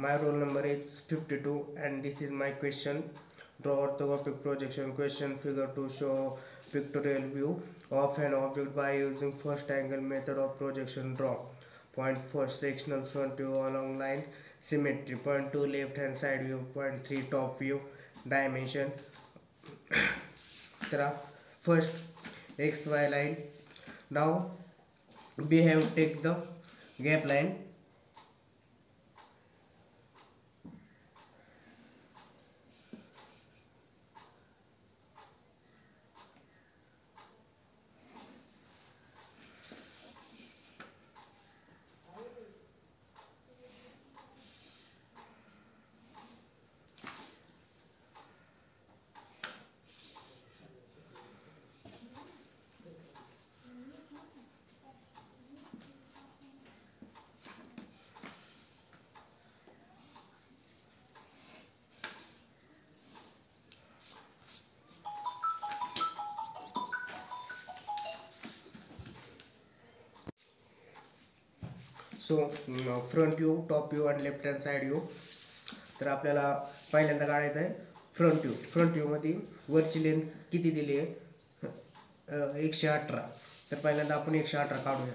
My roll number is 52 and this is my question. Draw orthographic projection question figure to show pictorial view of an object by using first angle method of projection. Draw. Point first sectional front view along line symmetry. Point 2 left hand side view. Point 3 top view dimension. First xy line. Now we have take the gap line. So front view, top view आणि left hand side view. तर आपल्याला पहिल्यांदा काढायचं आहे front view. Front व्ह्यूमध्ये वरची length किती दिली आहे 118. तर पहिल्यांदा आपण 118 काढूया.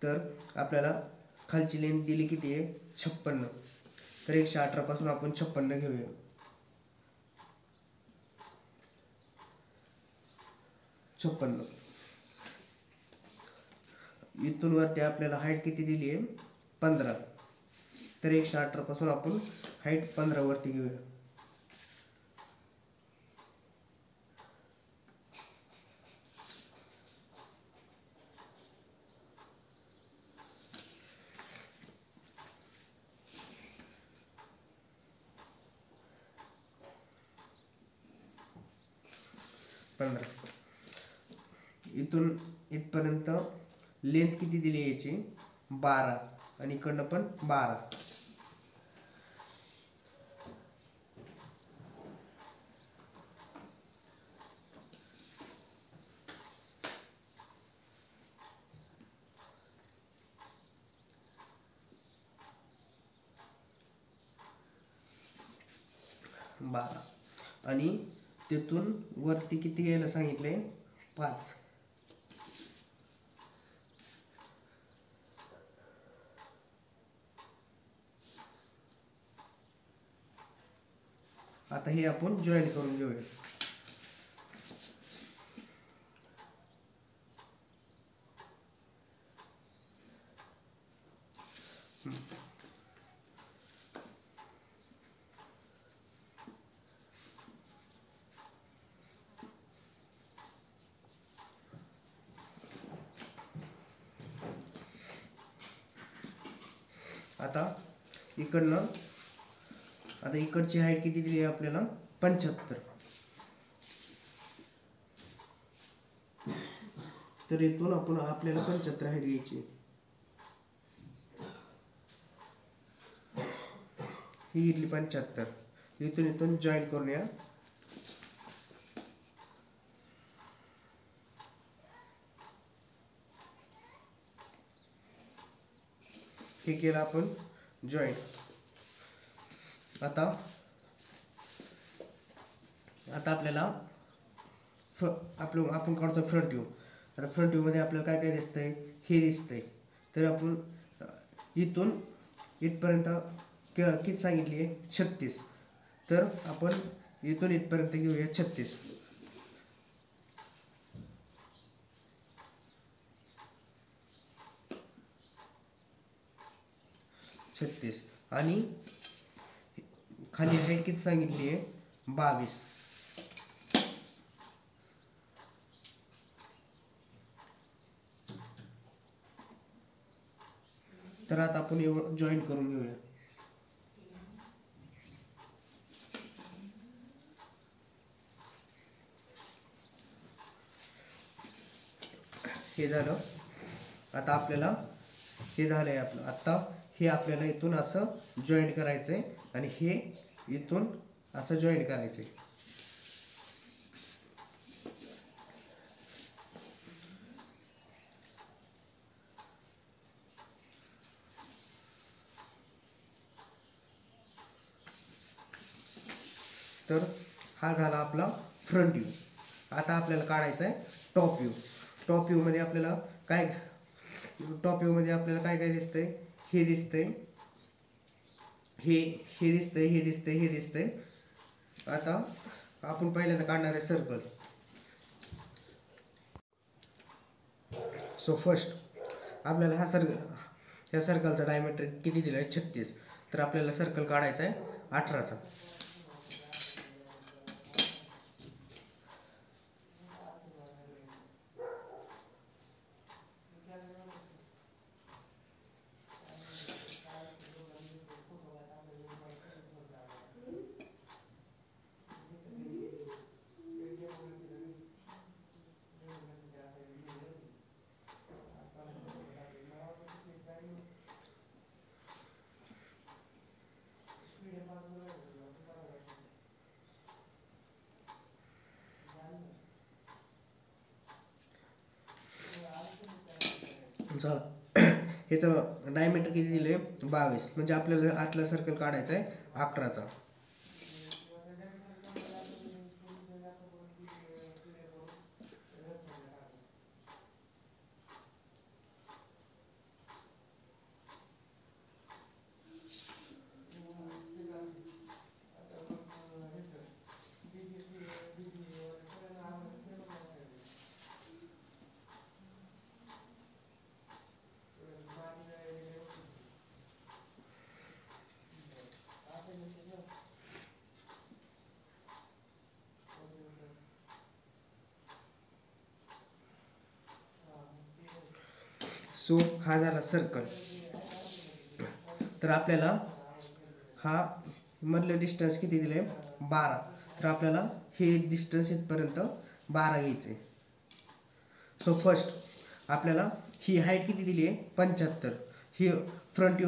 तर आपल्याला खालची लेंथ दिली किती आहे 56. तर 118 पासून आपण 56 घेऊया. इथून वरती आपल्याला हाईट किती दिली आहे 15. तर 118 पासून आपण हाईट 15 वरती घेऊया. इथून इथपर्यंत लेंथ किती दिली याची 12 आणि इकडनं पण 12. आणि तिथून वरती किती घ्यायला सांगितले 5. आता हे आपण जॉईन करून घेऊया. आता इकडची हाईट किती दिली आहे आपल्याला 75. तर इथून आपण आपल्याला 75 हाईट घ्यायची. ही घेतली 75. इथून जॉईन करूया. हे केलं आपण जॉईन. आता आपल्याला आपण काढतो फ्रंट व्ह्यू. आता फ्रंट व्ह्यू मध्ये आपल्याला काय काय दिसतंय हे दिसतंय. तर आपण इथून इथपर्यंत किती सांगितली आहे 36. तर आपण इथून इथपर्यंत घेऊया 36. आणि खाली हाईट किती सांगितली आहे 22. तर आता आपण जॉईन करून घेऊया. हे झालं. आता आपल्याला हे झालंय आपलं. आता हे आपल्याला इथून असं जॉईंट करायचं आहे आणि हे इथून असं जॉईंट करायचं आहे. तर हा झाला आपला फ्रंट व्ह्यू. आता आपल्याला काढायचा आहे टॉप व्ह्यू. टॉप व्ह्यूमध्ये आपल्याला काय काय दिसतंय? हे दिसतंय, हे दिसतंय, हे दिसतंय, हे दिसतंय. आता आपण पहिल्यांदा काढणार आहे सर्कल. सो फर्स्ट आपल्याला ह्या सर्कलचा डायमीटर किती दिला आहे? 36. तर आपल्याला सर्कल काढायचा आहे 18चा. ह्याचं डायमीटर किती दिले? 22. म्हणजे आपल्याला आतला सर्कल काढायचा आहे 11चा. सो हा झाला सर्कल. तर आपल्याला हा मधलं डिस्टन्स किती दिले? 12. तर आपल्याला हे डिस्टन्स इथपर्यंत 12 घ्यायचं आहे. सो फर्स्ट आपल्याला ही हाईट किती दिली आहे? 75. ही फ्रंट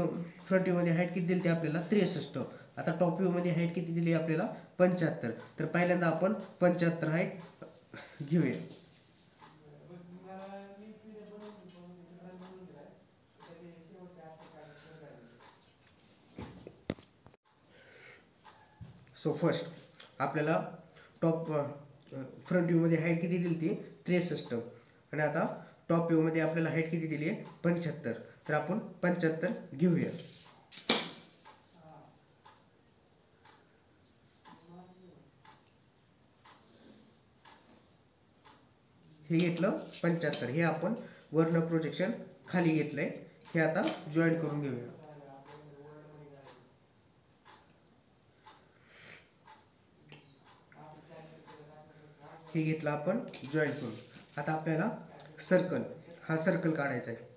व्ह्यूमध्ये हाईट किती दिली ते आपल्याला? 63. आता टॉप व्ह्यूमध्ये हाईट किती दिली आपल्याला? 75. तर पहिल्यांदा आपण 75 हाईट घेऊया. सो फर्स्ट आपल्याला फ्रंट व्ह्यूमध्ये हाईट किती दिली ती? 63. आणि आता टॉप व्ह्यूमध्ये आपल्याला हाईट किती दिली आहे? 75. तर आपण 75 घेऊया. हे घेतलं 75. हे आपण वर्ण प्रोजेक्शन खाली घेतलंय. हे आता जॉईंट करून घेऊया. हे घेतलं आपण जॉईंट करून. आता आपल्याला हा सर्कल काढायचा आहे.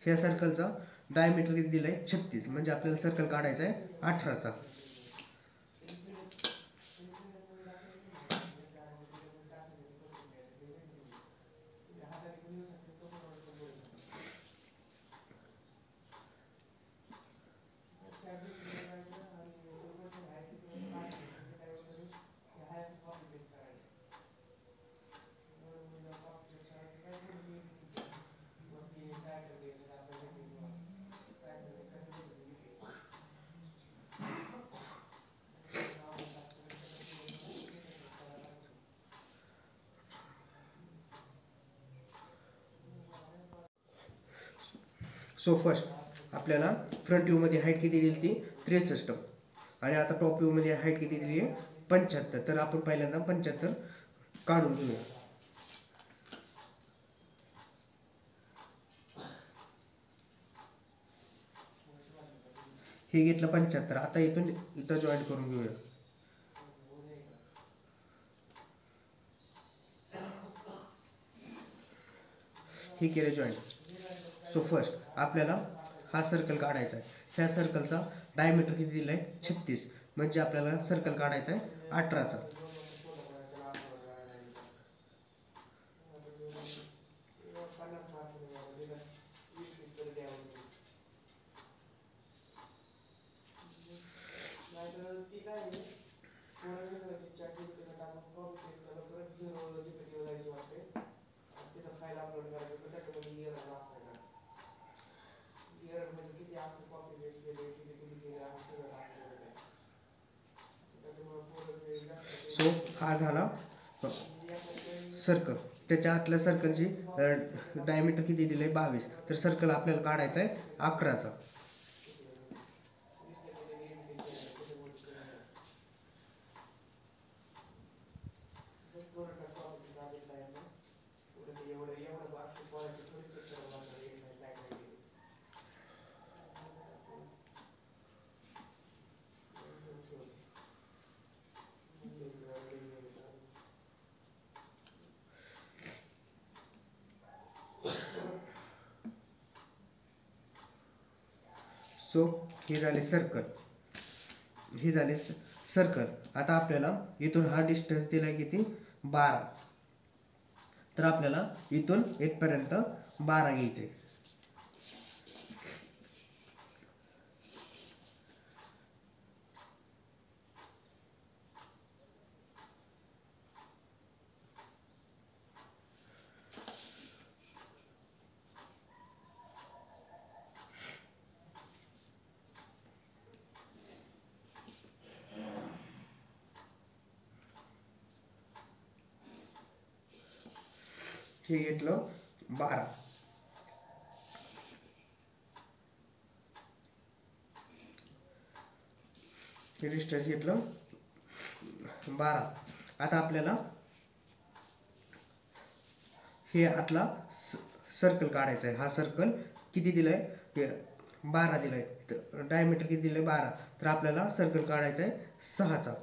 ह्या सर्कलचा डायमीटर किती दिलाय? 36. म्हणजे आपल्याला सर्कल काढायचा आहे 18चा. सो फर्स्ट आपल्याला फ्रंट व्ह्यूमध्ये हाईट किती दिली ती? 63. आणि आता टॉप व्ह्यूमध्ये हाईट किती दिली आहे? 75. तर आपण पहिल्यांदा 75 काढून घेऊया. हे घेतलं 75. आता इथं जॉईंट करून घेऊया. हे केलं जॉईंट. सो फर्स्ट आपल्याला हा सर्कल काढायचा आहे. ह्या सर्कलचा डायमीटर किती दिला आहे? 36. म्हणजे आपल्याला सर्कल काढायचा आहे 18चा. सो हा झाला सर्कल. त्याच्या आतल्या सर्कलची डायमीटर किती दिले 22. तर सर्कल आपल्याला काढायचा आहे 11चा. सो ही झाली सर्कल, ही झाली सर्कल. आता आपल्याला इथून हा डिस्टन्स दिलाय किती 12. तर आपल्याला इथून इथपर्यंत 12 घ्यायचे. हे घेतलं 12. हे डिस्टन्स घेतलं 12. आता आपल्याला हे आतला सर्कल काढायचा आहे. हा सर्कल किती दिलाय 12 दिलाय. डायमीटर किती दिलंय 12. तर आपल्याला सर्कल काढायचा आहे 6चा.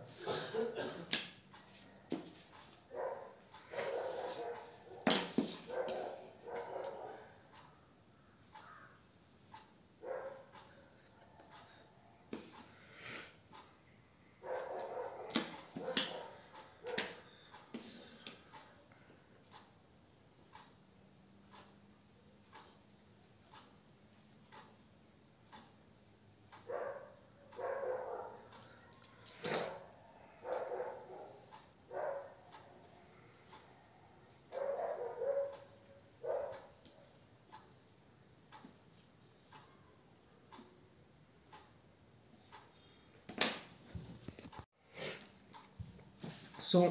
सो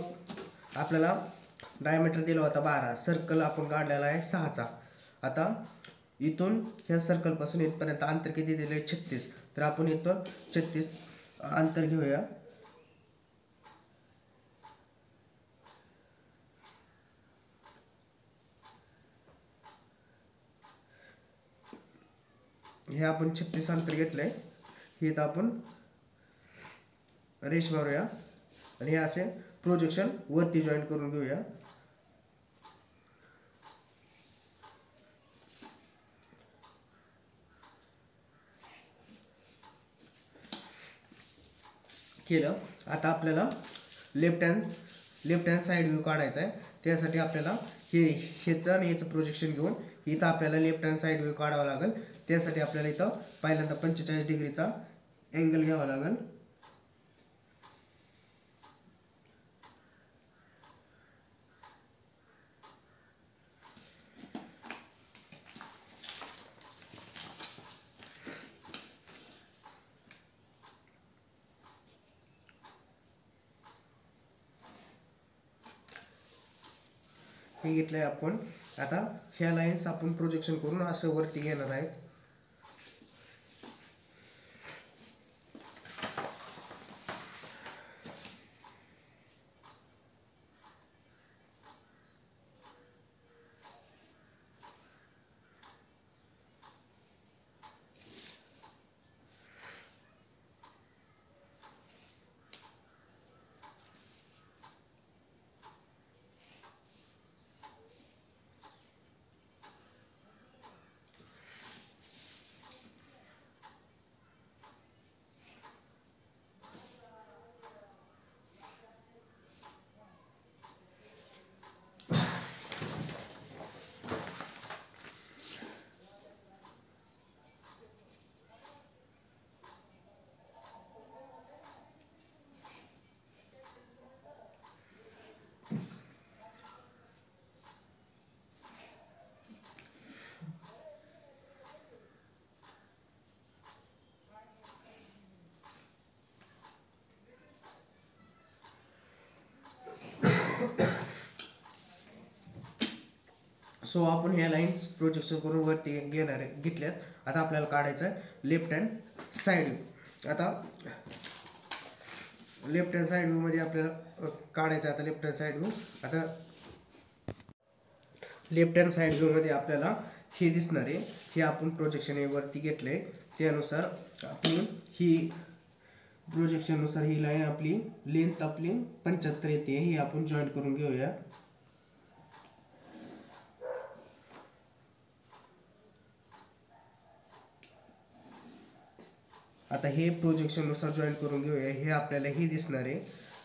आपल्याला डायमीटर दिला होता 12. सर्कल आपण काढलेला आहे 6चा. आता इथून ह्या सर्कलपासून इथपर्यंत अंतर किती दिले 36. तर आपण इथून 36 अंतर घेऊया. हे आपण 36 अंतर घेतलंय. हे तर आपण रेष मारूया आणि हे असे प्रोजेक्शन वरती जॉईन करून घेऊया. केलं. आता आपल्याला लेफ्ट हँड साईड व्ह्यू काढायचा आहे. त्यासाठी आपल्याला ह्याचं आणि याचं प्रोजेक्शन घेऊन इथं आपल्याला लेफ्ट हँड साईड व्ह्यू काढावा लागेल. त्यासाठी आपल्याला इथं पहिल्यांदा 45 डिग्रीचा अँगल घ्यावा लागेल. हे घेतलंय आपण. आता ह्या लाईन्स आपण प्रोजेक्शन करून असं वरती घेणार आहेत. सो आपण ह्या लाईन्स प्रोजेक्शन करून वरती घेतल्यात. आता आपल्याला काढायचं आहे लेफ्ट हँड साईड व्ह्यू. आता लेफ्ट हँड साईड व्ह्यू मध्ये आपल्याला काढायचं. आता लेफ्ट हँड साईड व्ह्यू, आता लेफ्ट हँड साईड व्ह्यू मध्ये आपल्याला हे दिसणार आहे. हे आपण प्रोजेक्शन वरती घेतलंय, त्यानुसार आपली ही प्रोजेक्शननुसार ही लाईन आपली लेंथ आपली 75 येते. ही आपण जॉईन करून घेऊया. आता हे प्रोजेक्शननुसार जॉईन करून घेऊया. हे आपल्याला हे दिसणार आहे,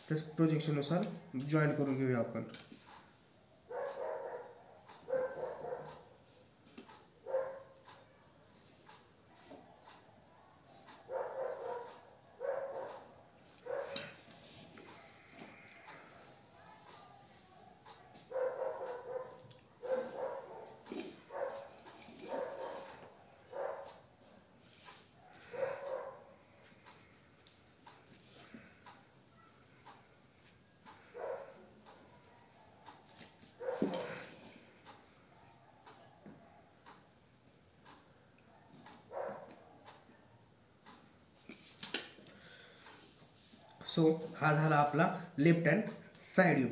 तर प्रोजेक्शननुसार जॉईन करून घेऊया आपण. सो हा झाला आपला left hand side view.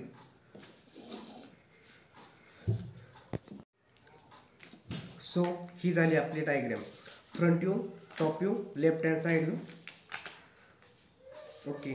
So ही झाली आपली diagram. Front view, top view, left hand side view. Okay.